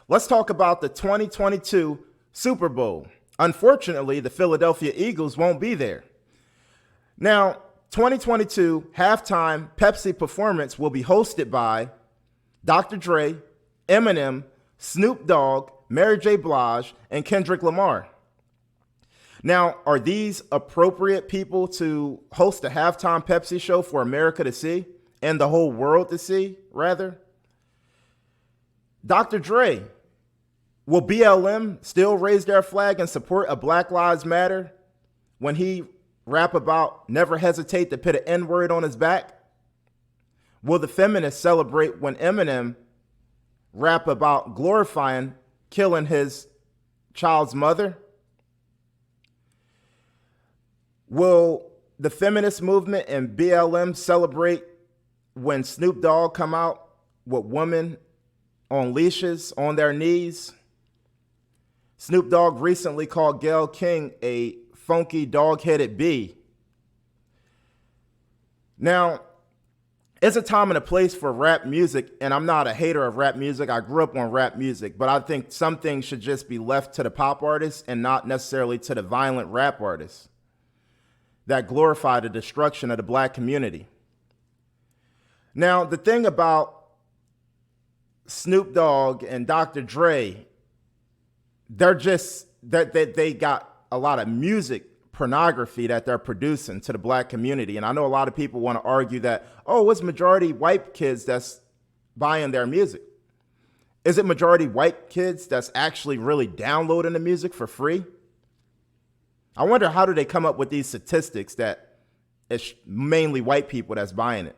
Let's talk about the 2022 Super Bowl. Unfortunately, the Philadelphia Eagles won't be there. Now, 2022 halftime Pepsi performance will be hosted by Dr. Dre, Eminem, Snoop Dogg, Mary J. Blige, and Kendrick Lamar. Now, are these appropriate people to host a halftime Pepsi show for America to see and the whole world to see, rather? Dr. Dre, will BLM still raise their flag and support a Black Lives Matter when he rap about never hesitate to put an N-word on his back? Will the feminists celebrate when Eminem rap about glorifying killing his child's mother? Will the feminist movement and BLM celebrate when Snoop Dogg come out with women on leashes on their knees? Snoop Dogg recently called Gayle King a funky dog-headed bee. Now, it's a time and a place for rap music, and I'm not a hater of rap music. I grew up on rap music, but I think some things should just be left to the pop artists and not necessarily to the violent rap artists that glorify the destruction of the black community. Now, the thing about Snoop Dogg and Dr. Dre, they're just that they got a lot of music pornography that they're producing to the black community. And I know a lot of people want to argue that, oh, it's majority white kids that's buying their music. Is it majority white kids that's actually really downloading the music for free? I wonder, how do they come up with these statistics that it's mainly white people that's buying it?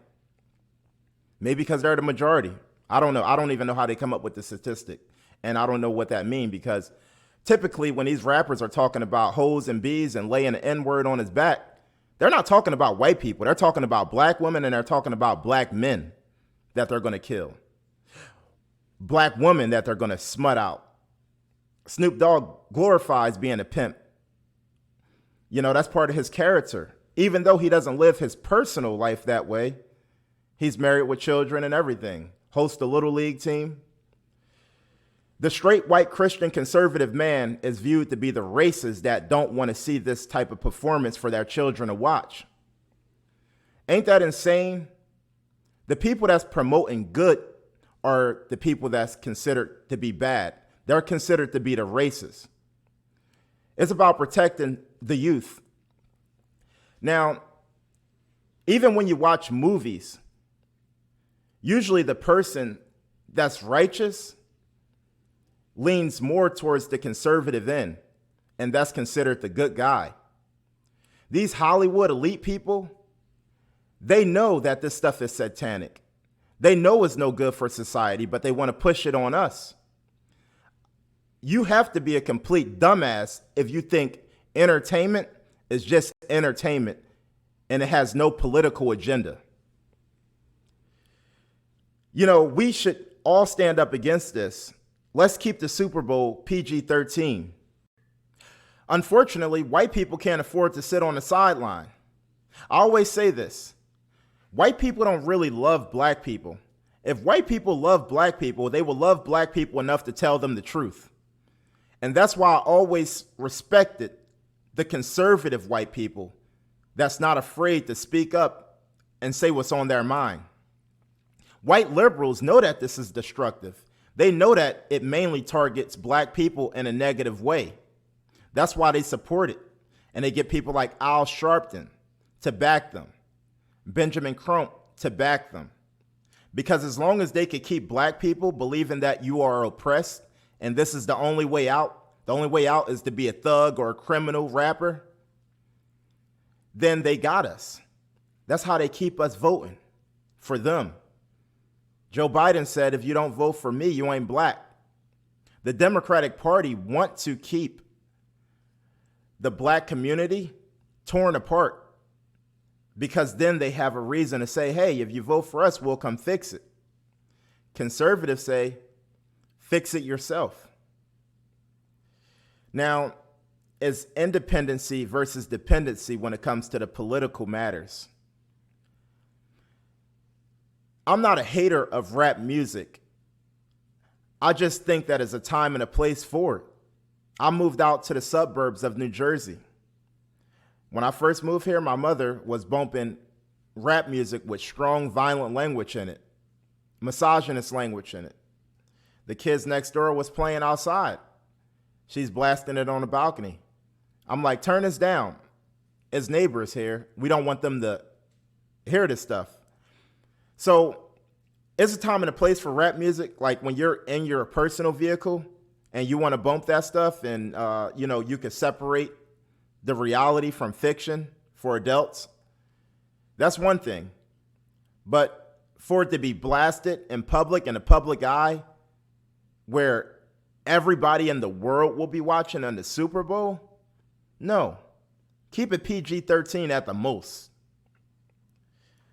Maybe because they're the majority. I don't know. I don't even know how they come up with the statistic. And I don't know what that means, because typically when these rappers are talking about hoes and bees and laying an N-word on his back, they're not talking about white people. They're talking about black women, and they're talking about black men that they're going to kill. Black women that they're going to smut out. Snoop Dogg glorifies being a pimp. You know, that's part of his character. Even though he doesn't live his personal life that way, he's married with children and everything. Hosts a little league team. The straight white Christian conservative man is viewed to be the racist that don't want to see this type of performance for their children to watch. Ain't that insane? The people that's promoting good are the people that's considered to be bad. They're considered to be the racists. It's about protecting the youth. Now, even when you watch movies, usually the person that's righteous leans more towards the conservative end, and that's considered the good guy. These Hollywood elite people, they know that this stuff is satanic. They know it's no good for society, but they want to push it on us. You have to be a complete dumbass if you think entertainment is just entertainment and it has no political agenda. You know, we should all stand up against this. Let's keep the Super Bowl PG-13. Unfortunately, white people can't afford to sit on the sideline. I always say this. White people don't really love black people. If white people love black people, they will love black people enough to tell them the truth. And that's why I always respected the conservative white people that's not afraid to speak up and say what's on their mind. White liberals know that this is destructive. They know that it mainly targets black people in a negative way. That's why they support it. And they get people like Al Sharpton to back them, Benjamin Crump to back them. Because as long as they could keep black people believing that you are oppressed and this is the only way out is to be a thug or a criminal rapper, then they got us. That's how they keep us voting for them. Joe Biden said, if you don't vote for me, you ain't black. The Democratic Party want to keep the black community torn apart, because then they have a reason to say, hey, if you vote for us, we'll come fix it. Conservatives say, fix it yourself. Now, it's independency versus dependency when it comes to the political matters. I'm not a hater of rap music. I just think that it's a time and a place for it. I moved out to the suburbs of New Jersey. When I first moved here, my mother was bumping rap music with strong, violent language in it, misogynist language in it. The kids next door was playing outside. She's blasting it on the balcony. I'm like, turn this down. As neighbors here, we don't want them to hear this stuff. So it's a time and a place for rap music. Like when you're in your personal vehicle and you want to bump that stuff and, you can separate the reality from fiction for adults. That's one thing. But for it to be blasted in public, in the public eye, where everybody in the world will be watching on the Super Bowl, no. Keep it PG-13 at the most.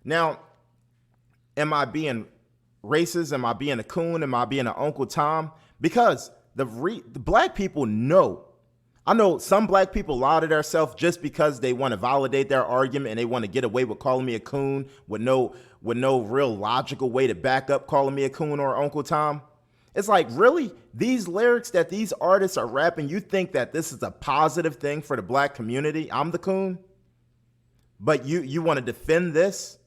Now, am I being racist? Am I being a coon? Am I being an Uncle Tom? Because the black people know. I know some black people lie to themselves just because they want to validate their argument and they want to get away with calling me a coon with no real logical way to back up calling me a coon or Uncle Tom. It's like, really? These lyrics that these artists are rapping, you think that this is a positive thing for the black community? I'm the coon? But you want to defend this?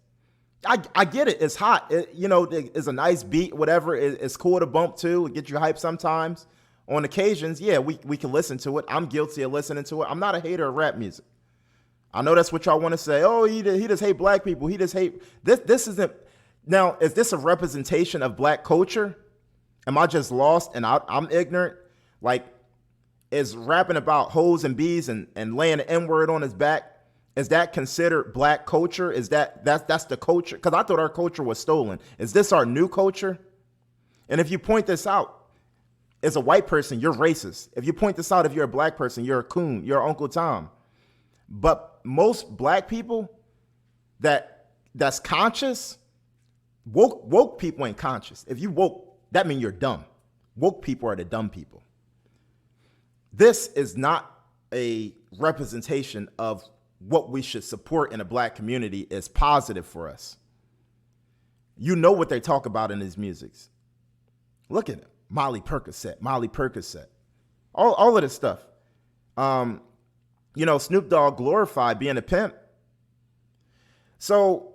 I get it. It's hot. It's a nice beat, whatever. It's cool to bump to. It gets you hyped sometimes. On occasions, yeah, we can listen to it. I'm guilty of listening to it. I'm not a hater of rap music. I know that's what y'all want to say. Oh, he just hate black people. He just hate this. This isn't. Now, is this a representation of black culture? Am I just lost and I'm ignorant? Like, is rapping about hoes and bees and laying the N-word on his back, is that considered black culture? Is that's the culture? Because I thought our culture was stolen. Is this our new culture? And if you point this out, as a white person, you're racist. If you point this out, if you're a black person, you're a coon, you're Uncle Tom. But most black people that's conscious, woke people ain't conscious. If you woke, that means you're dumb. Woke people are the dumb people. This is not a representation of what we should support in a black community is positive for us. You know what they talk about in these musics. Look at it. Molly Percocet. All of this stuff. Snoop Dogg glorified being a pimp. So,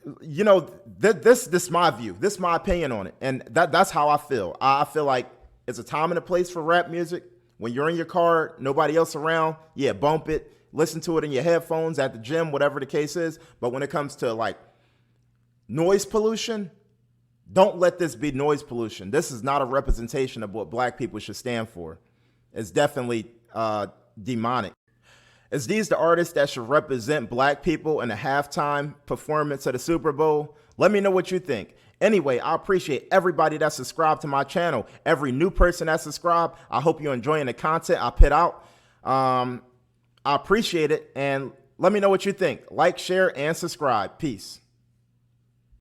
this is my view. This is my opinion on it. And that's how I feel. I feel like it's a time and a place for rap music. When you're in your car, nobody else around, yeah, bump it. Listen to it in your headphones at the gym, whatever the case is. But when it comes to like noise pollution, don't let this be noise pollution. This is not a representation of what black people should stand for. It's definitely demonic. Is these the artists that should represent black people in a halftime performance of the Super Bowl? Let me know what you think. Anyway, I appreciate everybody that's subscribed to my channel. Every new person that's subscribed, I hope you're enjoying the content I put out. I appreciate it. And let me know what you think. Like, share, and subscribe. Peace.